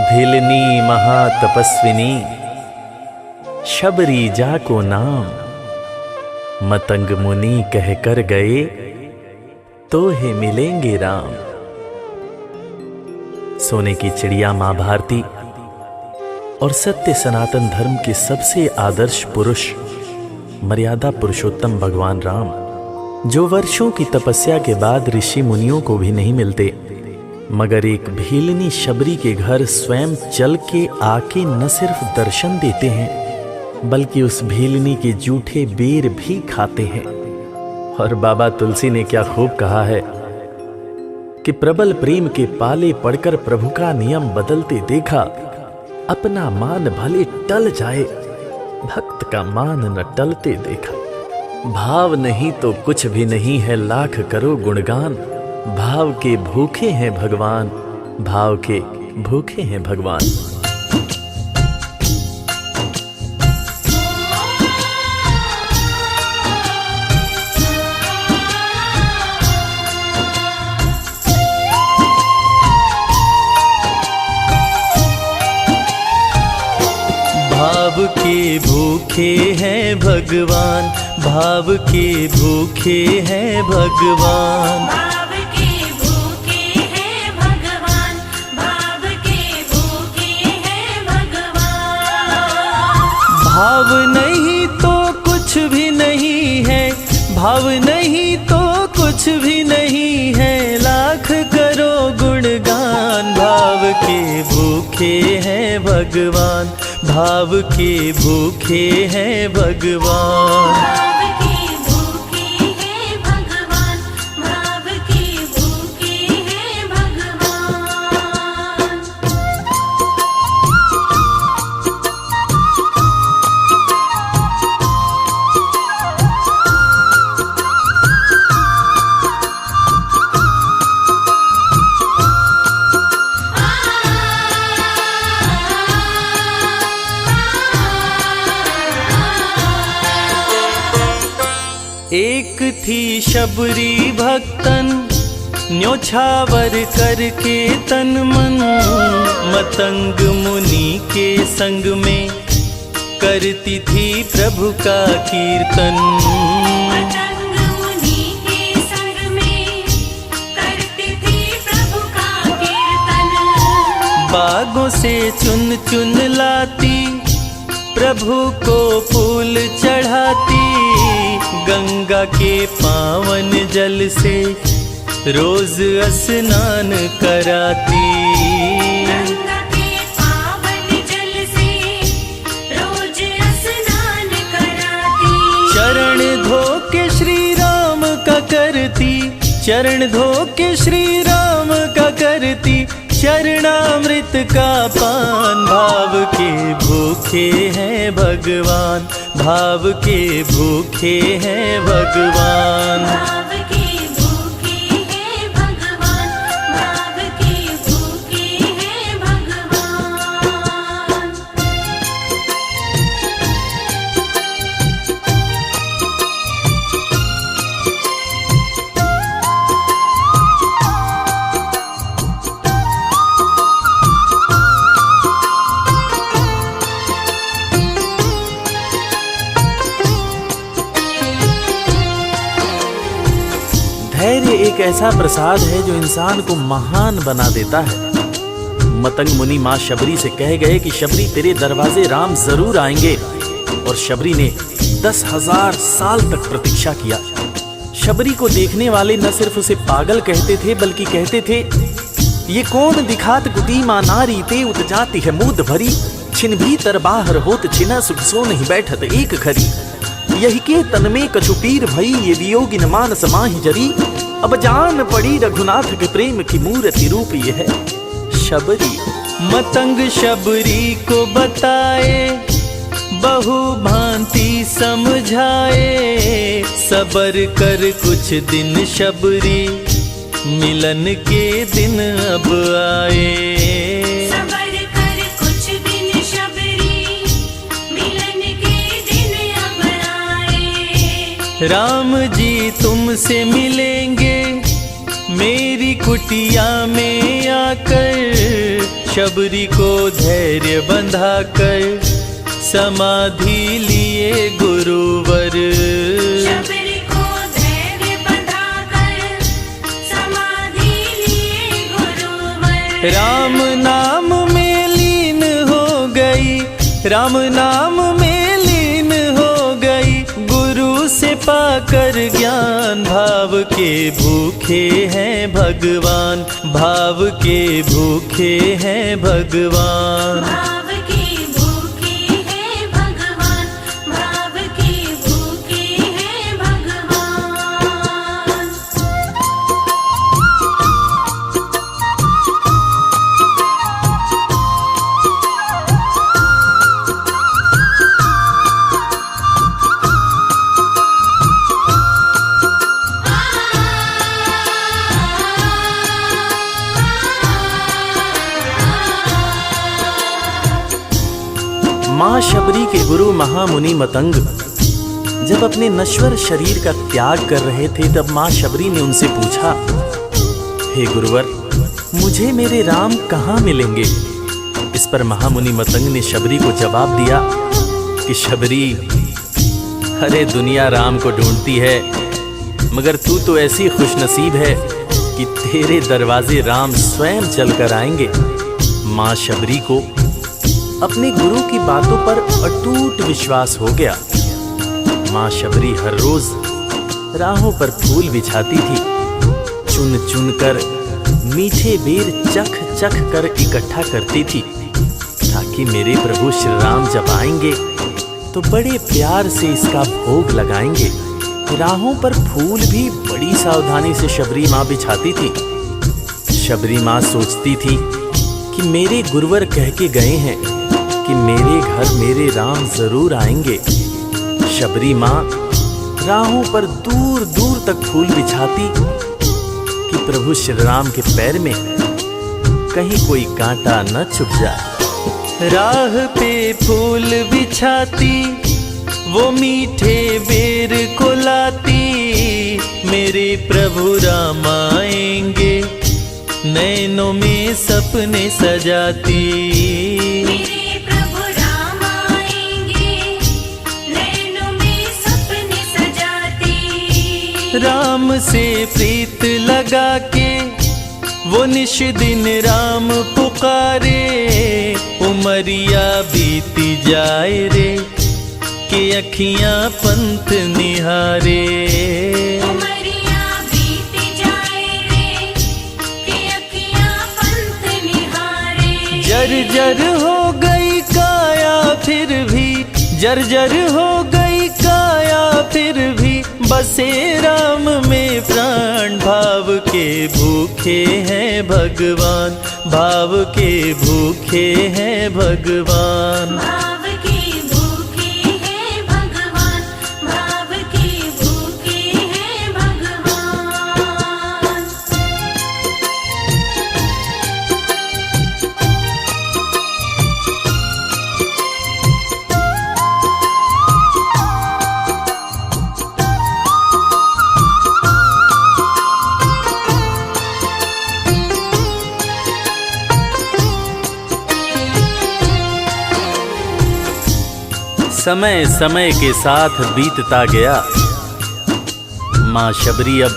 भिलनी महातपस्विनी शबरी जा को नाम, मतंग मुनि कह कर गए तो हे मिलेंगे राम। सोने की चिड़िया मां भारती और सत्य सनातन धर्म के सबसे आदर्श पुरुष मर्यादा पुरुषोत्तम भगवान राम, जो वर्षों की तपस्या के बाद ऋषि मुनियों को भी नहीं मिलते, मगर एक भीलनी शबरी के घर स्वयं चल के आके न सिर्फ दर्शन देते हैं बल्कि उस भीलनी के जूठे बेर भी खाते हैं। और बाबा तुलसी ने क्या खूब कहा है कि प्रबल प्रेम के पाले पड़कर प्रभु का नियम बदलते देखा, अपना मान भले टल जाए भक्त का मान न टलते देखा। भाव नहीं तो कुछ भी नहीं है, लाख करो गुणगान, भाव के भूखे हैं भगवान, भाव के भूखे हैं भगवान। भाव के भूखे हैं भगवान, भाव के भूखे हैं भगवान, भाव के भूखे हैं भगवान, भाव के भूखे हैं भगवान। भाव नहीं तो कुछ भी नहीं है, भाव नहीं तो कुछ भी नहीं है, लाख करो गुणगान। भाव के भूखे हैं भगवान, भाव के भूखे हैं भगवान। भाव के भूखे हैं भगवान, भाव के भूखे हैं भगवान। एक थी शबरी भक्तन, न्योछावर करके तन मन, मतंग मुनि के संग में करती थी प्रभु का कीर्तन। मतंग मुनि के संग में करती थी प्रभु का कीर्तन। बागों से चुन चुन लाती, प्रभु को फूल चढ़ाती, गंगा के पावन जल से रोज स्नान कराती। गंगा के पावन जल से रोज स्नान कराती। चरण धो के श्री राम का करती, चरण धो के श्री राम का करती, चरणामृत का पान। भाव के भूखे हैं भगवान, भाव के भूखे हैं भगवान। भाव के भूखे हैं भगवान, भाव के भूखे हैं भगवान। धैर्य एक ऐसा प्रसाद है जो इंसान को महान बना देता है। मतंग मुनि मां शबरी से कह गए कि शबरी तेरे दरवाजे राम जरूर आएंगे, और शबरी ने 10,000 साल तक प्रतीक्षा किया। शबरी को देखने वाले न सिर्फ उसे पागल कहते थे बल्कि कहते थे, ये कौन दिखात कुटी मां नारी ते उत जाती है मूद भरी, छिन भीतर बाहर होत छिना सुख सो नहीं बैठत एक घड़ी, यही के तन में कछु पीर भई ये वियोगिन मानस माहि जरी, अब जान पड़ी रघुनाथ के प्रेम की मूर्ति रूप ये है शबरी। मतंग शबरी को बताए, बहु भांति समझाए, सबर कर कुछ दिन शबरी, मिलन के दिन अब आए। सबर कर कुछ दिन शबरी, मिलन के दिन अब आए। राम जी तुमसे मिलेंगे मेरी कुटिया में आकर, शबरी को धैर्य बंधा कर समाधि लिए गुरुवर। शबरी को धैर्य बंधाकर समाधि लिए गुरुवर। राम नाम में लीन हो गई, राम नाम में लीन हो गई, गुरु से पाकर ज्ञान। भाव के भूखे हैं भगवान, भाव के भूखे हैं भगवान। भाव के भूखे हैं भगवान, भाव के भूखे हैं भगवान। मां शबरी के गुरु महामुनि मतंग जब अपने नश्वर शरीर का त्याग कर रहे थे, तब मां शबरी ने उनसे पूछा, हे गुरुवर, मुझे मेरे राम कहाँ मिलेंगे? इस पर महामुनि मतंग ने शबरी को जवाब दिया कि शबरी, अरे दुनिया राम को ढूंढती है, मगर तू तो ऐसी खुशनसीब है कि तेरे दरवाजे राम स्वयं चलकर आएंगे। मां शबरी को अपने गुरु की बातों पर अटूट विश्वास हो गया। मां शबरी हर रोज राहों पर फूल बिछाती थी, चुन चुन कर मीठे बेर चख चख कर इकट्ठा करती थी, ताकि मेरे प्रभु श्री राम जब आएंगे तो बड़े प्यार से इसका भोग लगाएंगे। राहों पर फूल भी बड़ी सावधानी से शबरी माँ बिछाती थी। शबरी माँ सोचती थी कि मेरे गुरुवर कह के गए हैं कि मेरे घर मेरे राम जरूर आएंगे। शबरी माँ राहों पर दूर दूर तक फूल बिछाती कि प्रभु श्री राम के पैर में कहीं कोई कांटा न चुभ जाए। राह पे फूल बिछाती, वो मीठे बेर को लाती, मेरे प्रभु राम आएंगे, नैनों में सपने सजाती। मेरे प्रभु राम आएंगे, नैनों में सपने सजाती। राम से प्रीत लगा के वो निश दिन राम पुकारे, उमरिया बीती जाए रे कि अखियां पंथ निहारे। उमरिया बीती जाए रे कि अखियां पंथ निहारे। जर्जर हो गई काया फिर भी, जर्जर हो गई काया फिर भी, बसे राम में प्राण। भाव के भूखे हैं भगवान, भाव के भूखे हैं भगवान। भाव के भूखे हैं भगवान, भाव के भूखे हैं भगवान। समय समय के साथ बीतता गया। मां शबरी अब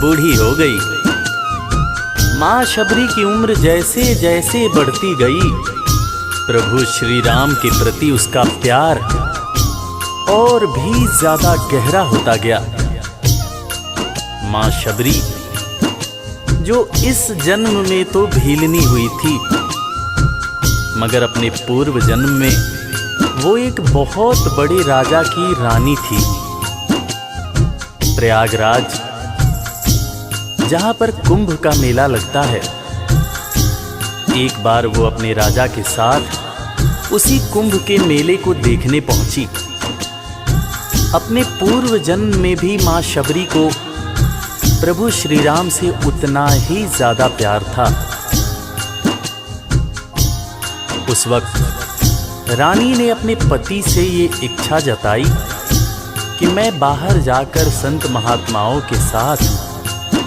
बूढ़ी हो गई। मां शबरी की उम्र जैसे जैसे बढ़ती गई, प्रभु श्री राम के प्रति उसका प्यार और भी ज्यादा गहरा होता गया। मां शबरी जो इस जन्म में तो भीलनी हुई थी, मगर अपने पूर्व जन्म में वो एक बहुत बड़े राजा की रानी थी। प्रयागराज, जहां पर कुंभ का मेला लगता है, एक बार वो अपने राजा के साथ उसी कुंभ के मेले को देखने पहुंची। अपने पूर्व जन्म में भी मां शबरी को प्रभु श्री राम से उतना ही ज्यादा प्यार था। उस वक्त रानी ने अपने पति से ये इच्छा जताई कि मैं बाहर जाकर संत महात्माओं के साथ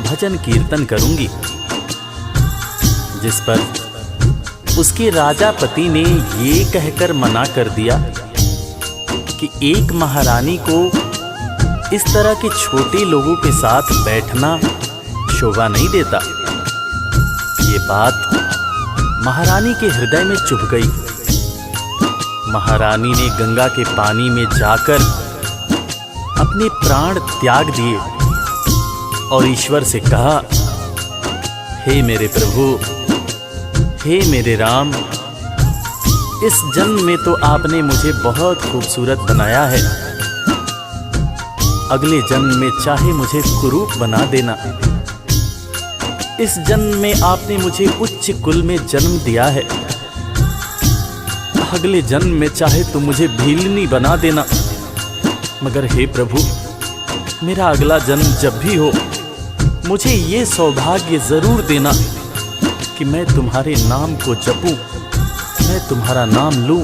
भजन कीर्तन करूंगी, जिस पर उसके राजापति ने ये कहकर मना कर दिया कि एक महारानी को इस तरह के छोटे लोगों के साथ बैठना शोभा नहीं देता। ये बात महारानी के हृदय में चुभ गई। महारानी ने गंगा के पानी में जाकर अपने प्राण त्याग दिए और ईश्वर से कहा, हे मेरे प्रभु, हे मेरे राम, इस जन्म में तो आपने मुझे बहुत खूबसूरत बनाया है, अगले जन्म में चाहे मुझे कुरूप बना देना। इस जन्म में आपने मुझे उच्च कुल में जन्म दिया है, अगले जन्म में चाहे तो मुझे भीलनी बना देना। मगर हे प्रभु, मेरा अगला जन्म जब भी हो, मुझे ये सौभाग्य जरूर देना कि मैं तुम्हारे नाम को जपूं, मैं तुम्हारा नाम लूं,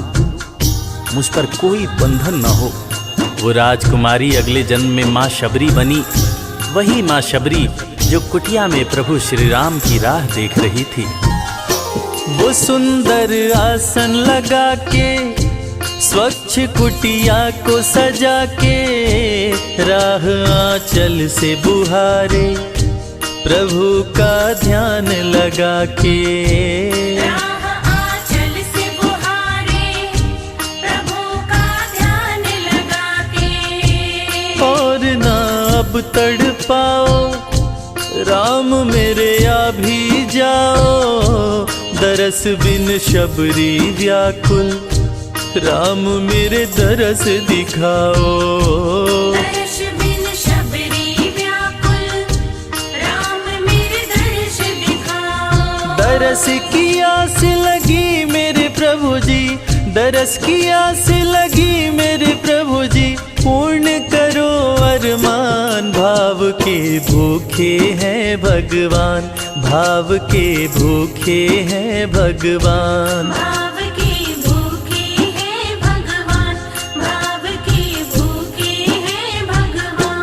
मुझ पर कोई बंधन न हो। वो राजकुमारी अगले जन्म में माँ शबरी बनी, वही माँ शबरी जो कुटिया में प्रभु श्री राम की राह देख रही थी। वो सुंदर आसन लगा के, स्वच्छ कुटिया को सजा के, राह आंचल से बुहारे, प्रभु का ध्यान लगा के। राह आंचल से बुहारे, प्रभु का ध्यान लगा के। और ना अब तड़पाओ, राम मेरे आ भी जाओ, दरस बिन शबरी व्याकुल, राम मेरे दरस दिखाओ। दर्श बिन शबरी व्याकुल, राम मेरे दर्श दिखाओ। दरस की आस लगी मेरे प्रभु जी, दरस की आस लगी मेरे प्रभु जी, पूर्ण करो अरमान। भाव के भूखे हैं भगवान, भाव के भूखे हैं भगवान। भाव के भूखे हैं भगवान, भाव के भूखे हैं भगवान।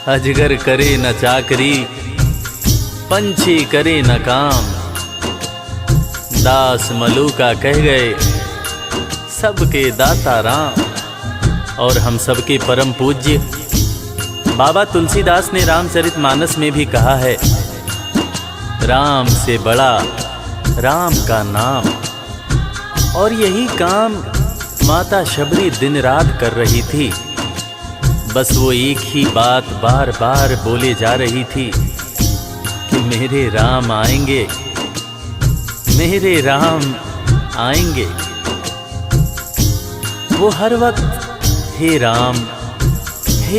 अजगर करे न चाकरी, पंछी करे न काम, दास मलूका कह गए सबके दाता राम। और हम सबके परम पूज्य बाबा तुलसीदास ने रामचरितमानस में भी कहा है, राम से बड़ा राम का नाम। और यही काम माता शबरी दिन रात कर रही थी। बस वो एक ही बात बार बार बोले जा रही थी कि मेरे राम आएंगे, मेरे राम आएंगे। वो हर वक्त हे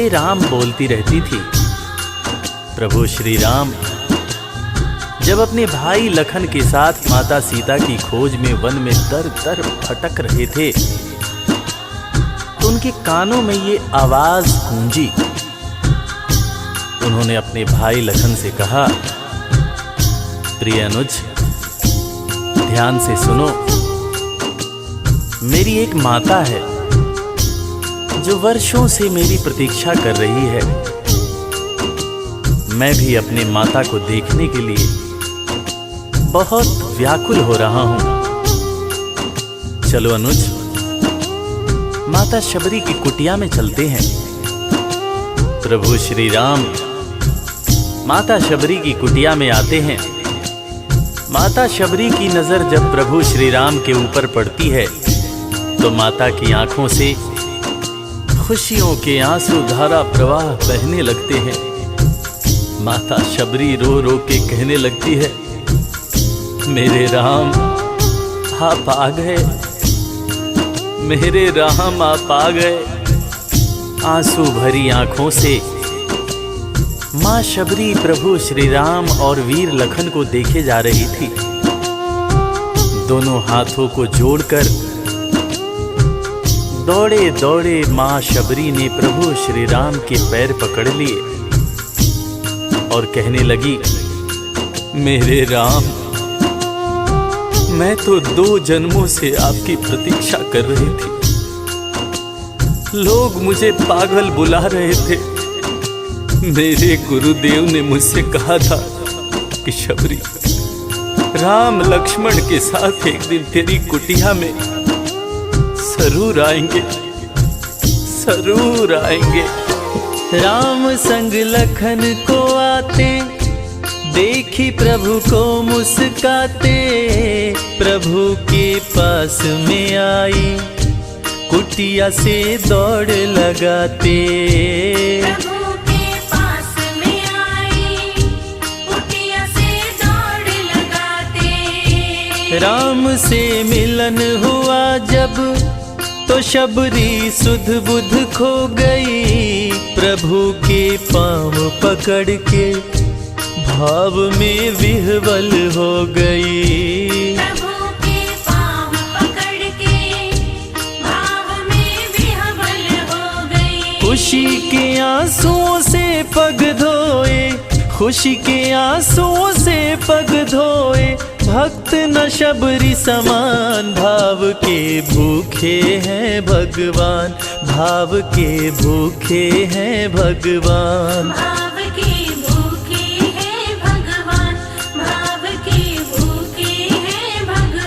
राम बोलती रहती थी। प्रभु श्री राम जब अपने भाई लखन के साथ माता सीता की खोज में वन में दर दर भटक रहे थे, तो उनके कानों में ये आवाज गूंजी। उन्होंने अपने भाई लखन से कहा, प्रिय अनुज, ध्यान से सुनो। मेरी एक माता है जो वर्षों से मेरी प्रतीक्षा कर रही है। मैं भी अपने माता को देखने के लिए बहुत व्याकुल हो रहा हूं। चलो अनुज, माता शबरी की कुटिया में चलते हैं। प्रभु श्री राम माता शबरी की कुटिया में आते हैं। माता शबरी की नजर जब प्रभु श्री राम के ऊपर पड़ती है तो माता की आंखों से खुशियों के आंसू धारा प्रवाह बहने लगते हैं। माता शबरी रो रो के कहने लगती है, मेरे राम आप आ गए, मेरे राम आप आ गए। आंसू भरी आंखों से मां शबरी प्रभु श्री राम और वीर लखन को देखे जा रही थी। दोनों हाथों को जोड़कर दौड़े दौड़े माँ शबरी ने प्रभु श्री राम के पैर पकड़ लिए और कहने लगी, मेरे राम, मैं तो 2 जन्मों से आपकी प्रतीक्षा कर रही थी। लोग मुझे पागल बुला रहे थे। मेरे गुरुदेव ने मुझसे कहा था कि शबरी, राम लक्ष्मण के साथ एक दिन तेरी कुटिया में जरूर आएंगे, जरूर आएंगे। राम संग लखन को आते, देखी प्रभु को मुस्काते, प्रभु के पास में आई, कुटिया से दौड़ लगाते। प्रभु के पास में आई, कुटिया से दौड़ लगाते। राम से मिलन हुआ जब, तो शबरी सुध बुध खो गई, प्रभु के पाँव पकड़ के भाव में विह्वल हो गई। प्रभु के पाँव पकड़ के भाव में विह्वल हो गई। खुशी के आंसुओं से पग धोए, खुशी के आंसुओं से पग धोए, भक्त न शबरी समान, भाव के भूखे हैं भगवान, भाव के भूखे हैं भगवान। भाव के भूखे हैं भगवान, भाव के भूखे हैं भगवान।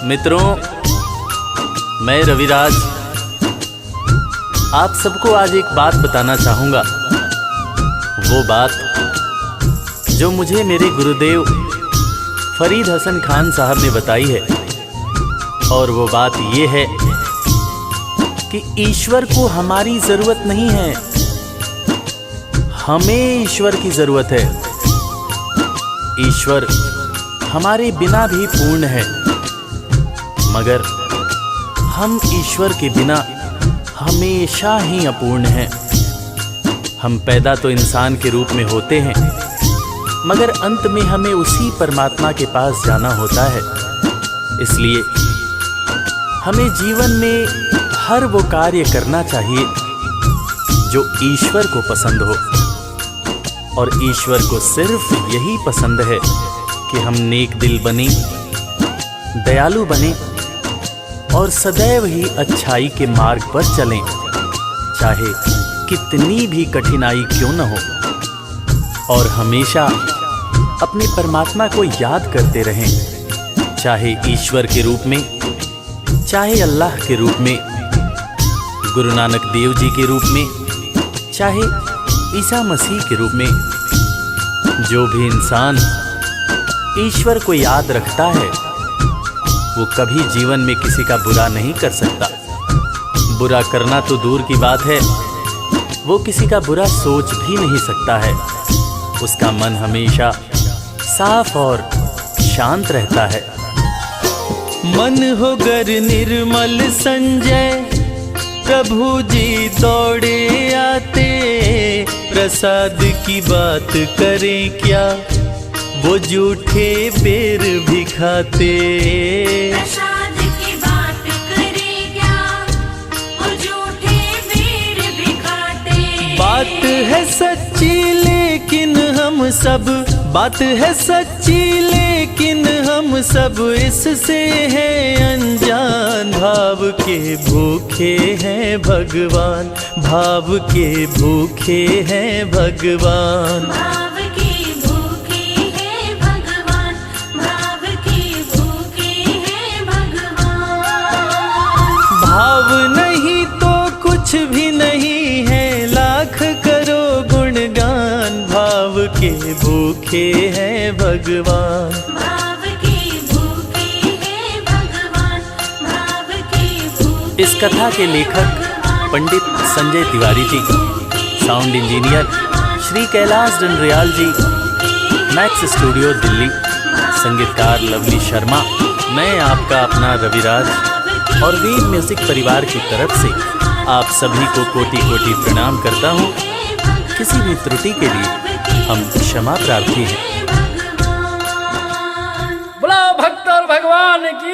मित्रों, मैं रविराज आप सबको आज एक बात बताना चाहूँगा। वो बात जो मुझे मेरे गुरुदेव फरीद हसन खान साहब ने बताई है। और वो बात ये है कि ईश्वर को हमारी ज़रूरत नहीं है, हमें ईश्वर की ज़रूरत है। ईश्वर हमारे बिना भी पूर्ण है, मगर हम ईश्वर के बिना हमेशा ही अपूर्ण हैं। हम पैदा तो इंसान के रूप में होते हैं, मगर अंत में हमें उसी परमात्मा के पास जाना होता है। इसलिए हमें जीवन में हर वो कार्य करना चाहिए जो ईश्वर को पसंद हो। और ईश्वर को सिर्फ यही पसंद है कि हम नेक दिल बने, दयालु बने और सदैव ही अच्छाई के मार्ग पर चलें, चाहे कितनी भी कठिनाई क्यों न हो। और हमेशा अपने परमात्मा को याद करते रहें, चाहे ईश्वर के रूप में, चाहे अल्लाह के रूप में, गुरु नानक देव जी के रूप में, चाहे ईसा मसीह के रूप में। जो भी इंसान ईश्वर को याद रखता है, वो कभी जीवन में किसी का बुरा नहीं कर सकता। बुरा करना तो दूर की बात है, वो किसी का बुरा सोच भी नहीं सकता है। उसका मन हमेशा साफ और शांत रहता है। मन हो गर निर्मल संजय, प्रभु जी दौड़े आते, प्रसाद की बात करें क्या, वो झूठे बेर भी खाते। प्रसाद की बात करें क्या, वो झूठे बेर भी खाते। बात है सच्ची लेकिन हम सब, बात है सच्ची लेकिन हम सब इससे हैं अनजान। भाव के भूखे हैं भगवान, भाव के भूखे हैं भगवान। भाव के भूखे हैं भगवान, भाव के भूखे हैं भगवान। भाव नहीं तो कुछ भी नहीं है, लाख करो गुणगान। भाव के भूखे हैं भगवान। भाव के भूखे हैं भगवान, भाव के भूखे। इस कथा के लेखक पंडित संजय तिवारी जी, साउंड इंजीनियर श्री कैलाश डंडरियाल जी, मैक्स स्टूडियो दिल्ली, संगीतकार लवली शर्मा। मैं आपका अपना रविराज और वीर म्यूजिक परिवार की तरफ से आप सभी को कोटि कोटि प्रणाम करता हूँ। किसी भी त्रुटि के लिए हम क्षमा प्रार्थी हैं। बोला भक्त और भगवान की